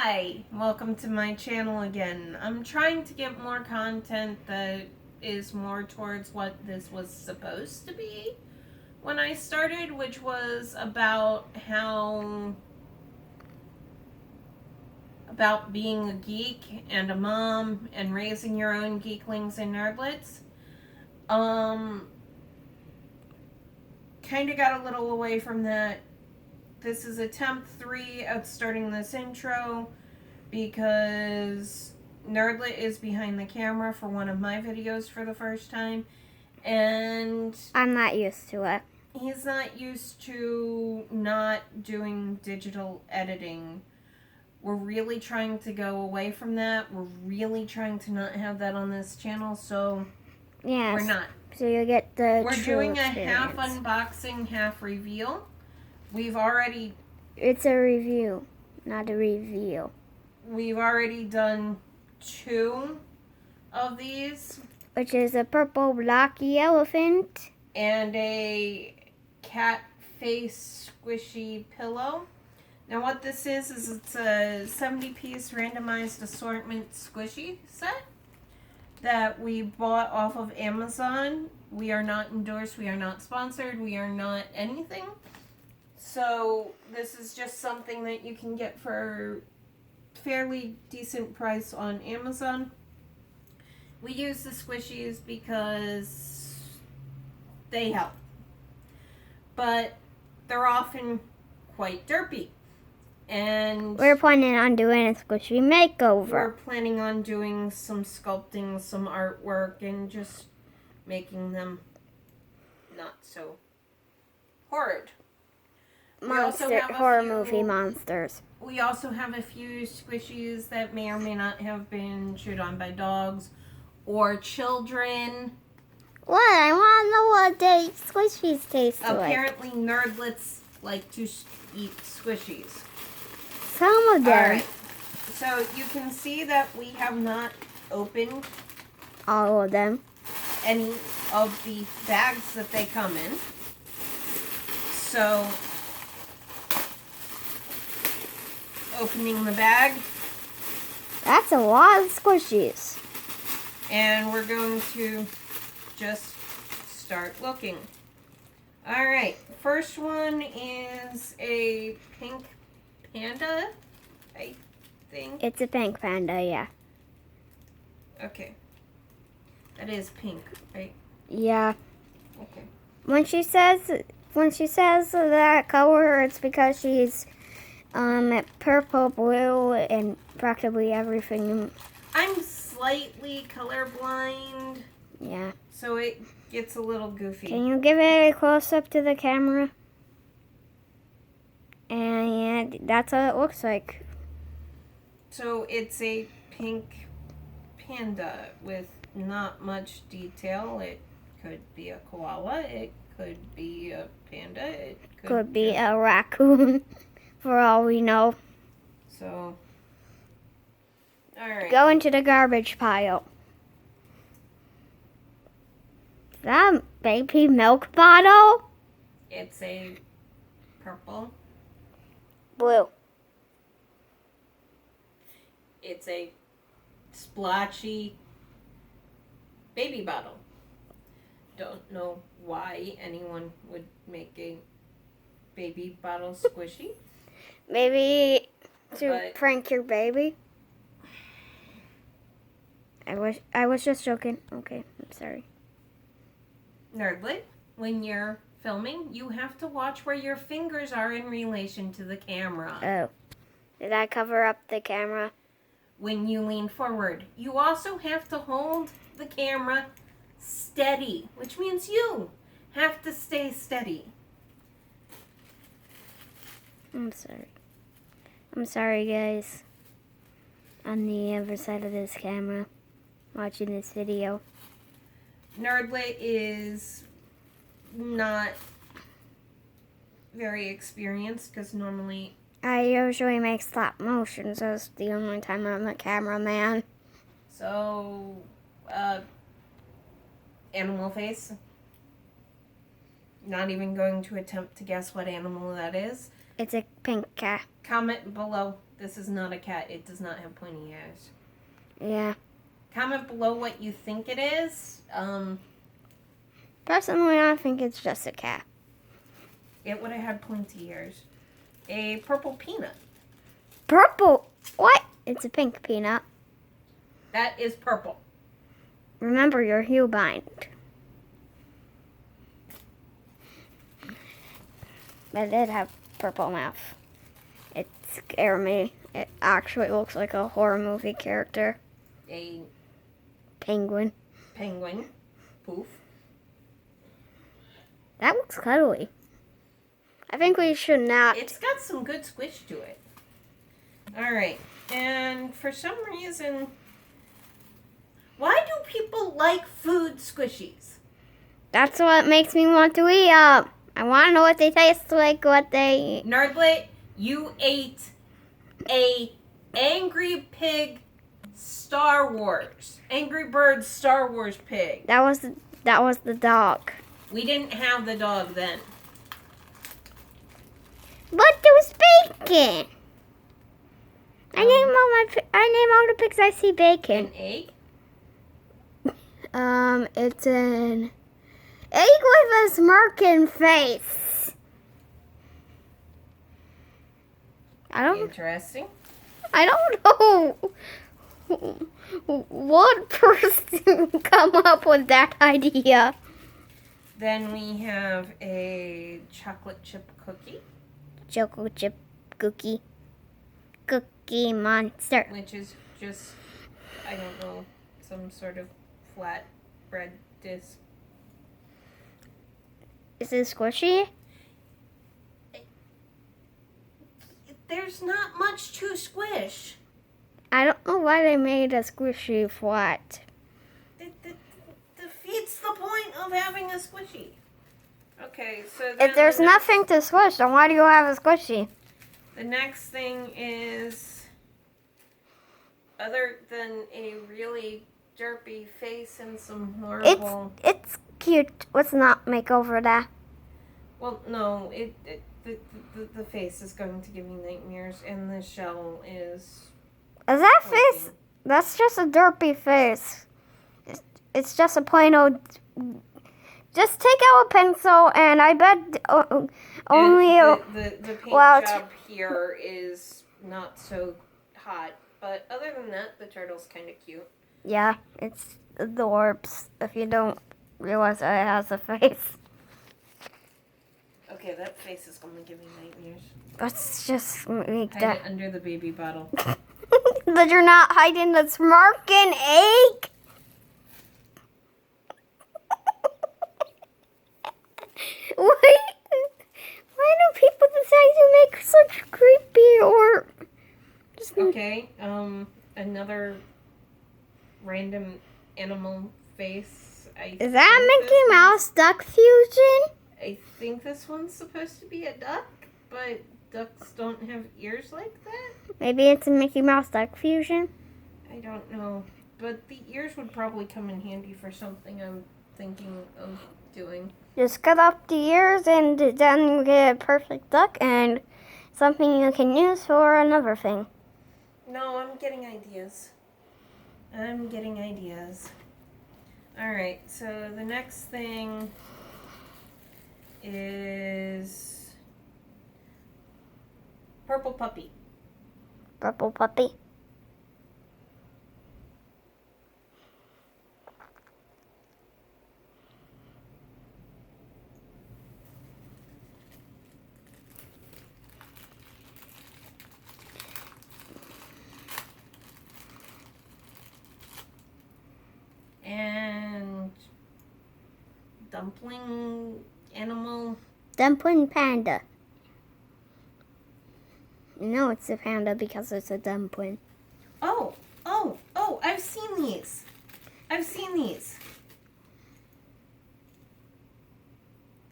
Hi, welcome to my channel again. I'm trying to get more content that is more towards what this was supposed to be when I started, which was about being a geek and a mom and raising your own geeklings and nerdlets. Kind of got a little away from that. This is attempt 3 of starting this intro because Nerdlet is behind the camera for one of my videos for the first time, and I'm not used to it. he's not used to not doing digital editing. We're really trying to go away from that. We're really trying to not have that on this channel, so Yes. we're not. So you get the We're true doing experience. a half unboxing, half reveal. We've already It's a review, not a reveal. We've already done 2 of these. Which is a purple blocky elephant. And a cat face squishy pillow. Now what this is it's a 70-piece randomized assortment squishy set that we bought off of Amazon. We are not endorsed, we are not sponsored, we are not anything. So this is just something that you can get for fairly decent price on Amazon. We use the squishies because they help, but they're often quite derpy, and we're planning on doing a squishy makeover. We're planning on doing some sculpting, some artwork, and just making them not so horrid. Horror movie monsters. We also have a few squishies that may or may not have been chewed on by dogs or children. What? I want to know what the squishies taste like. Apparently, nerdlets like to eat squishies. Some of them. Alright, so you can see that we have not opened all of them. Any of the bags that they come in. So, opening the bag. That's a lot of squishies. And we're going to just start looking. Alright, first one is a pink panda, I think. It's a pink panda, yeah. Okay. That is pink, right? Yeah. Okay. When she says that color, it's because she's purple, blue, and practically everything. I'm slightly colorblind. Yeah. So it gets a little goofy. Can you give it a close up to the camera? And yeah, that's how it looks like. So it's a pink panda with not much detail. It could be a koala. It could be a panda. It could be a raccoon, for all we know. So, all right. Go into the garbage pile. Is that a baby milk bottle? It's a purple. Blue. It's a splotchy baby bottle. Don't know why anyone would make a baby bottle squishy. Maybe to prank your baby. I was just joking. Okay, I'm sorry. Nerdlet, when you're filming, you have to watch where your fingers are in relation to the camera. Oh. Did I cover up the camera? When you lean forward, you also have to hold the camera steady, which means you have to stay steady. I'm sorry. I'm sorry, guys. On the other side of this camera, watching this video. Nerdlet is not very experienced because normally I usually make stop motion, so it's the only time I'm a cameraman. So, animal face. Not even going to attempt to guess what animal that is. It's a pink cat. Comment below This is not a cat. It does not have pointy ears. Yeah. Comment below what you think it is. Personally, I think it's just a cat. It would have had pointy ears. A purple peanut. Purple? What? It's a pink peanut. That is purple. Remember your hue bind. But it did have purple mouth. It scared me. It actually looks like a horror movie character. A Penguin. penguin. Poof. That looks cuddly. I think we should not. It's got some good squish to it. Alright. And for some reason, why do people like food squishies? That's what makes me want to eat 'em. I want to know what they taste like, what they eat. Nerdlet, you ate a Angry Pig Star Wars. Angry Birds Star Wars pig. That was the dog. We didn't have the dog then. But there was bacon. I name all the pigs I see bacon. An egg? It's an egg with a smirking face. Interesting. I don't know what person come up with that idea. Then we have a chocolate chip cookie, Chocolate chip cookie monster. which is just, I don't know, some sort of flat bread disc. Is it squishy? There's not much to squish. I don't know why they made a squishy flat. It defeats the point of having a squishy. Okay, so then If there's nothing to squish, then why do you have a squishy? The next thing is, other than a really derpy face and some horrible... It's cute. Let's not make over that. Well, no, the face is going to give you nightmares, and the shell is... Is that face? That's just a derpy face. It's just a plain old... Just take out a pencil, and I bet only... And the paint job here is not so hot, but other than that, the turtle's kind of cute. Yeah, it's the orbs, if you don't realize that it has a face. Okay, that face is going to give you nightmares. Let's just make Hide that... it under the baby bottle. But you're not hiding the smirking egg? Why do people decide to make such creepy or... Just Okay, another random animal face. Is that Mickey Mouse Duck Fusion? I think this one's supposed to be a duck, but ducks don't have ears like that? Maybe it's a Mickey Mouse Duck Fusion? I don't know. But the ears would probably come in handy for something I'm thinking of doing. Just cut off the ears and then you get a perfect duck and something you can use for another thing. No, I'm getting ideas. Alright, so the next thing is purple puppy. Purple puppy. And dumpling animal. Dumpling panda. You know it's a panda because it's a dumpling. Oh, I've seen these.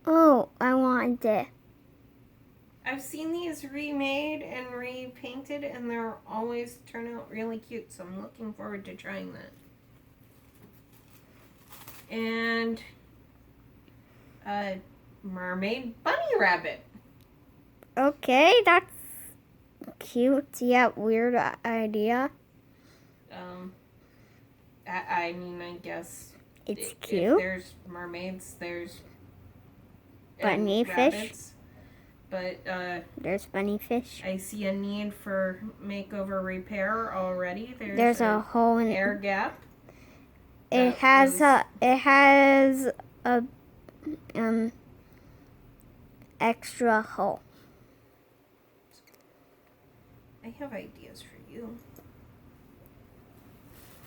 Oh, I want it. I've seen these remade and repainted, and they're always turn out really cute, so I'm looking forward to trying that. And a mermaid bunny rabbit. Okay, that's cute yet weird idea. I mean, I guess It's if cute. there's mermaids, there's Bunny fish. rabbits. But There's bunny fish. I see a need for makeover repair already. There's a hole in air gap. It has a extra hole. I have ideas for you.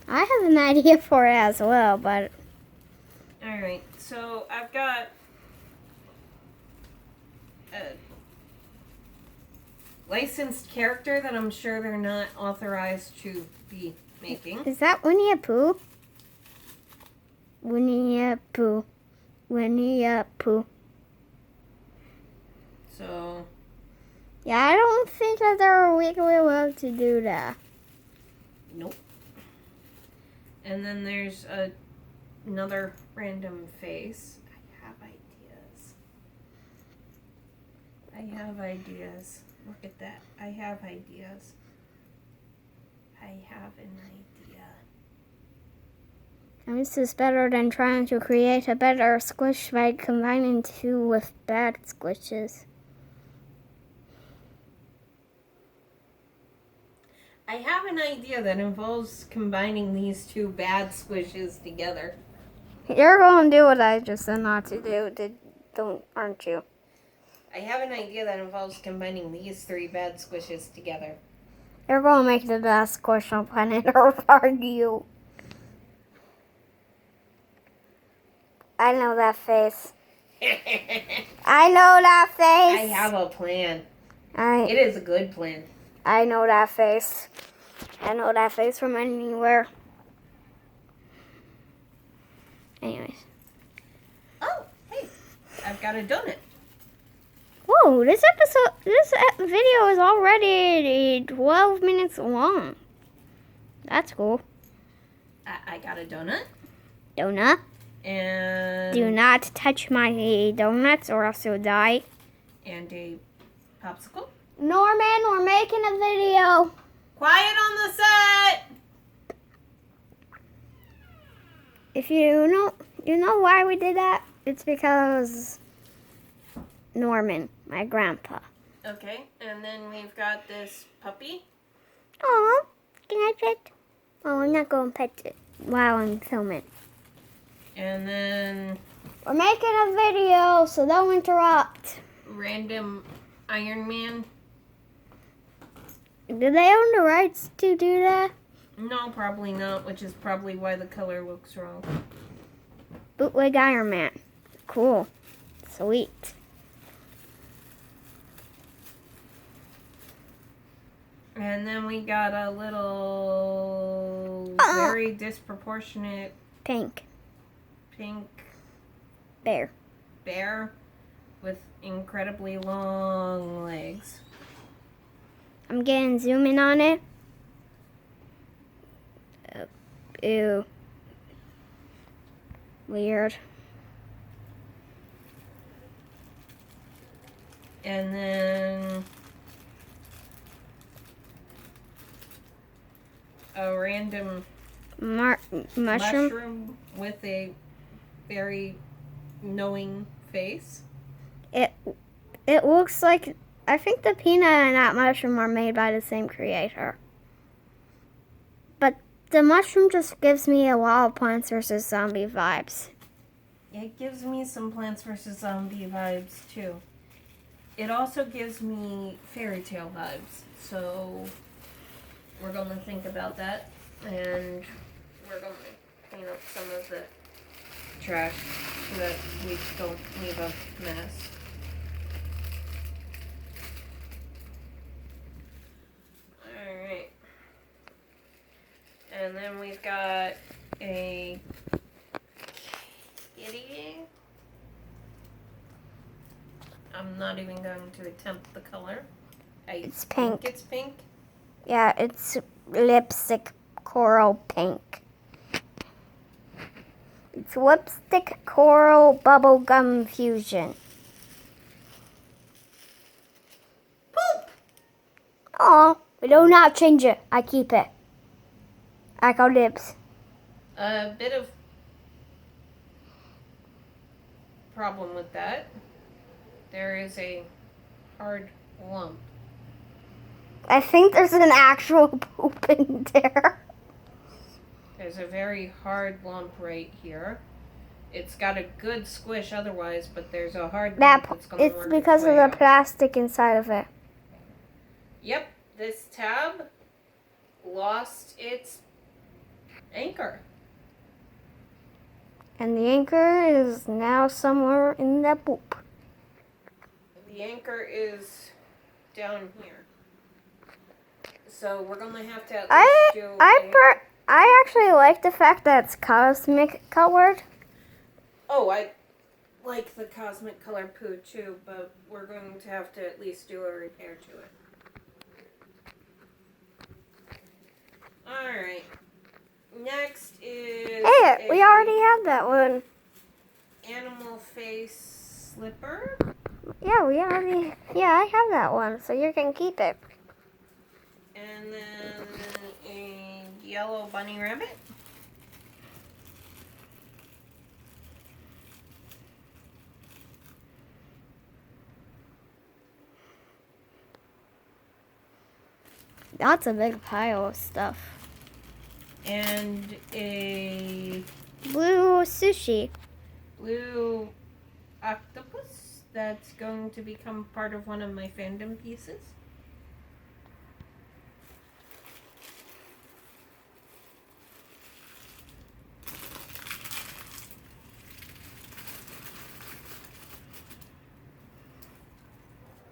I have an idea for it as well, but All right, so I've got a licensed character that I'm sure they're not authorized to be making. is that Winnie the Pooh? Winnie the Pooh. Winnie the Pooh. So Yeah, I don't think that they're legally allowed to do that. nope. And then there's another random face. I have ideas. Look at that. I have ideas. I have an idea. And this is better than trying to create a better squish by combining two with bad squishes. I have an idea that involves combining these two bad squishes together. You're going to do what I just said not to do, aren't you? I have an idea that involves combining these three bad squishes together. You're going to make the best squish on planet Earth, aren't you? I know that face. I know that face. I have a plan. It is a good plan. I know that face. I know that face from anywhere. Anyways. Oh, hey, I've got a donut. Whoa, this video is already 12 minutes long. That's cool. I got a donut. Donut. And Do not touch my donuts or else you'll die. And a popsicle. Norman, we're making a video. Quiet on the set. If you know why we did that? It's because Norman, my grandpa. Okay, and then we've got this puppy. Oh, can I pet? Oh, I'm not going to pet it while I'm filming. And then We're making a video, so don't interrupt. random Iron Man. Do they own the rights to do that? No, probably not, which is probably why the color looks wrong. Bootleg Iron Man. Cool. Sweet. And then we got a little very disproportionate Pink pink bear. bear with incredibly long legs. I'm getting zoom in on it. Ew. Weird. And then a random Mushroom. with a very knowing face. It looks like, I think the peanut and that mushroom are made by the same creator. But the mushroom just gives me a lot of Plants vs. Zombie vibes. It gives me some Plants vs. Zombie vibes too. It also gives me fairy tale vibes. So we're going to think about that. And we're going to clean up some of the trash so that we don't leave a mess. Alright. And then we've got a kitty. I'm not even going to attempt the color. It's pink. It's pink. Yeah, it's lipstick coral pink. It's lipstick coral bubblegum fusion. Poop! Oh, we do not change it. I keep it. I call dibs. A bit of problem with that. There is a hard lump. I think there's an actual poop in there. There's a very hard lump right here. It's got a good squish otherwise, but there's a hard lump that's going to It's work because its of way the out. plastic inside of it. Yep, this tab lost its anchor. And the anchor is now somewhere in that poop. The anchor is down here. So we're going to have to at least do I actually like the fact that it's cosmic colored. Oh, I like the cosmic color poo too, but we're going to have to at least do a repair to it. Alright. Next is Hey, we already have that one. animal face slipper. Yeah, I have that one, so you can keep it. And then a yellow bunny rabbit. That's a big pile of stuff. And a Blue sushi. blue octopus that's going to become part of one of my fandom pieces.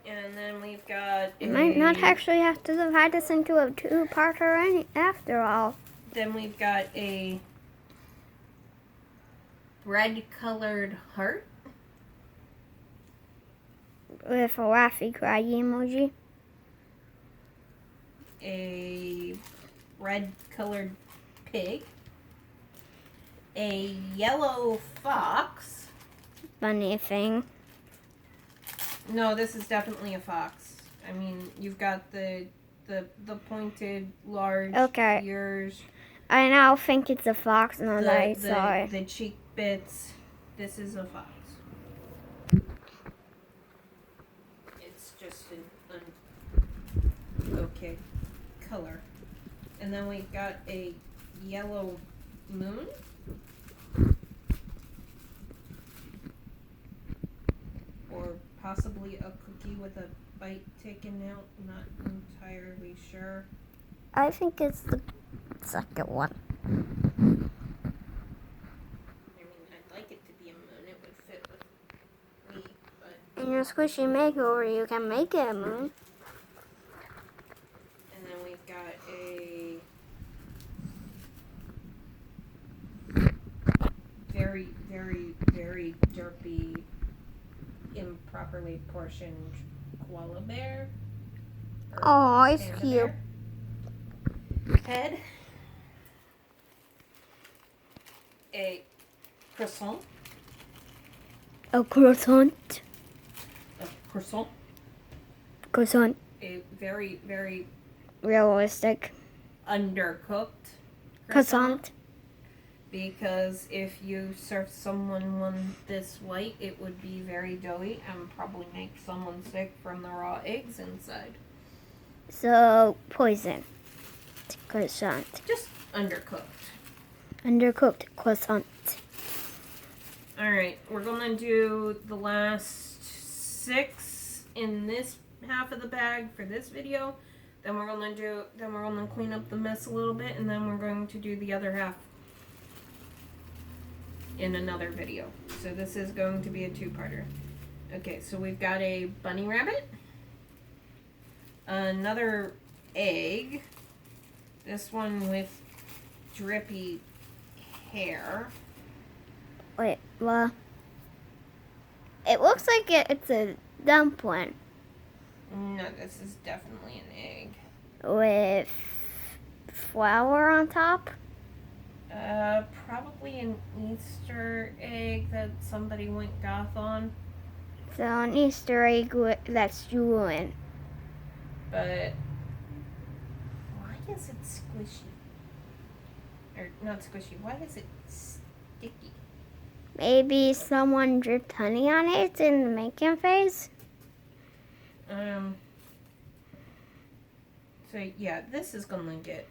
And then we've got You might not actually have to divide this into a two-parter after all. Then we've got a red colored heart. With a laughy cryy emoji. A red colored pig. A yellow fox. Bunny thing. No, this is definitely a fox. I mean, you've got the pointed, large ears. I now think it's a fox now that I saw it. The cheek bits. This is a fox. It's just an okay color. And then we've got a yellow moon. Or possibly a cookie with a bite taken out. Not entirely sure. I think it's the second one. I mean, I'd like it to be a moon. It would fit with me, but... In your squishy makeover, you can make it a moon. And then we've got a very, very, very derpy, improperly portioned koala bear. Oh, it's panda cute. bear. Head. A croissant. A croissant. A croissant. Croissant. A very, very Realistic. undercooked Croissant. Because if you serve someone one this white, it would be very doughy and probably make someone sick from the raw eggs inside. So, poison. Croissant. Just undercooked. Undercooked croissant. Alright, we're gonna do the last 6 in this half of the bag for this video. Then we're gonna clean up the mess a little bit, and then we're going to do the other half in another video. So this is going to be a 2-parter. Okay, so we've got a bunny rabbit, another egg, this one with drippy hair. Wait, well, it looks like it's a dumpling No, this is definitely an egg. with flour on top. Probably an Easter egg that somebody went goth on. So an Easter egg that's drooling. But is it squishy? Or not squishy, why is it sticky? Maybe someone dripped honey on it in the making phase? So yeah, this is gonna get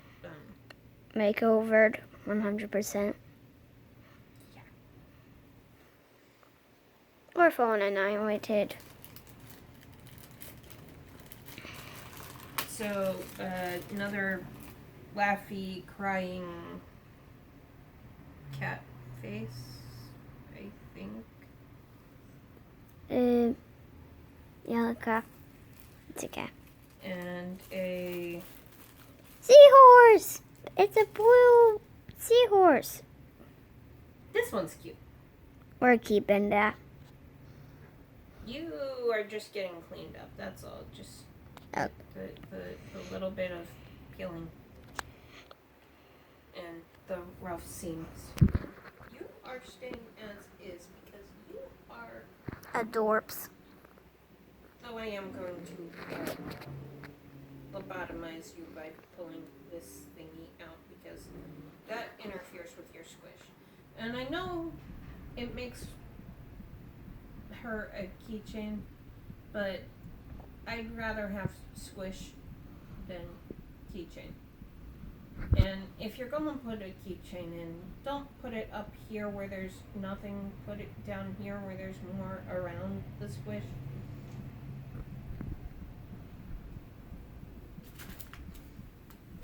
Makeovered 100%. Yeah. Or phone annihilated. So another laughy, crying cat face, I think. Yeah, okay. It's okay. And a Seahorse! It's a blue seahorse. this one's cute. We're keeping that. You are just getting cleaned up. That's all. Just Oh. the little bit of peeling and the rough seams. You are staying as is because you are. Adorps. Oh, I am going to lobotomize you by pulling this thingy out because that interferes with your squish. And I know it makes her a keychain, but I'd rather have squish than keychain. And if you're gonna put a keychain in, don't put it up here where there's nothing. Put it down here where there's more around the squish.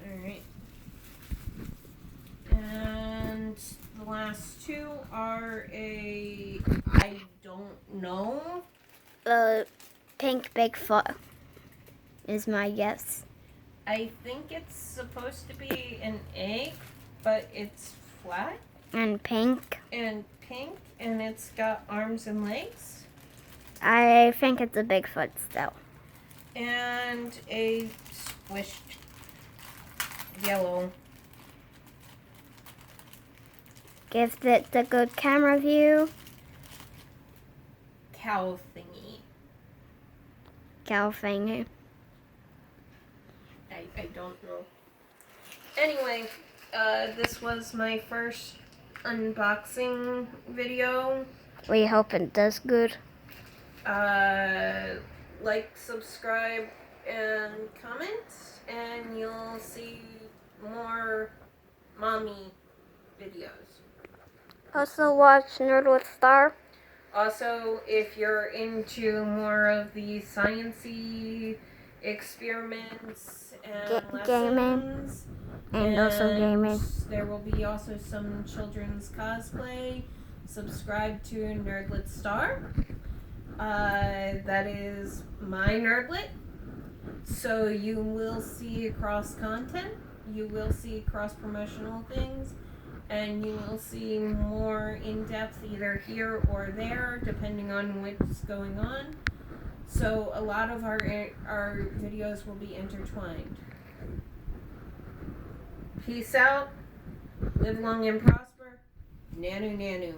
Alright. And the last two are I don't know. Pink Bigfoot is my guess. I think it's supposed to be an egg, but it's flat And pink. and pink, and it's got arms and legs. I think it's a Bigfoot still. And a squished yellow. Give it the good camera view. Cow thingy. Cow thingy. I don't know. Anyway, this was my first unboxing video. We hope it does good. Like, subscribe, and comment, and you'll see more mommy videos. Also watch Nerd with Star. Also, if you're into more of the sciencey experiments and lessons, And also gaming. there will be also some children's cosplay. Subscribe to Nerdlet Star. That is my Nerdlet. So you will see cross content. You will see cross promotional things. And you will see more in-depth either here or there, depending on what's going on. So a lot of our videos will be intertwined. Peace out. Live long and prosper. Nanu Nanu.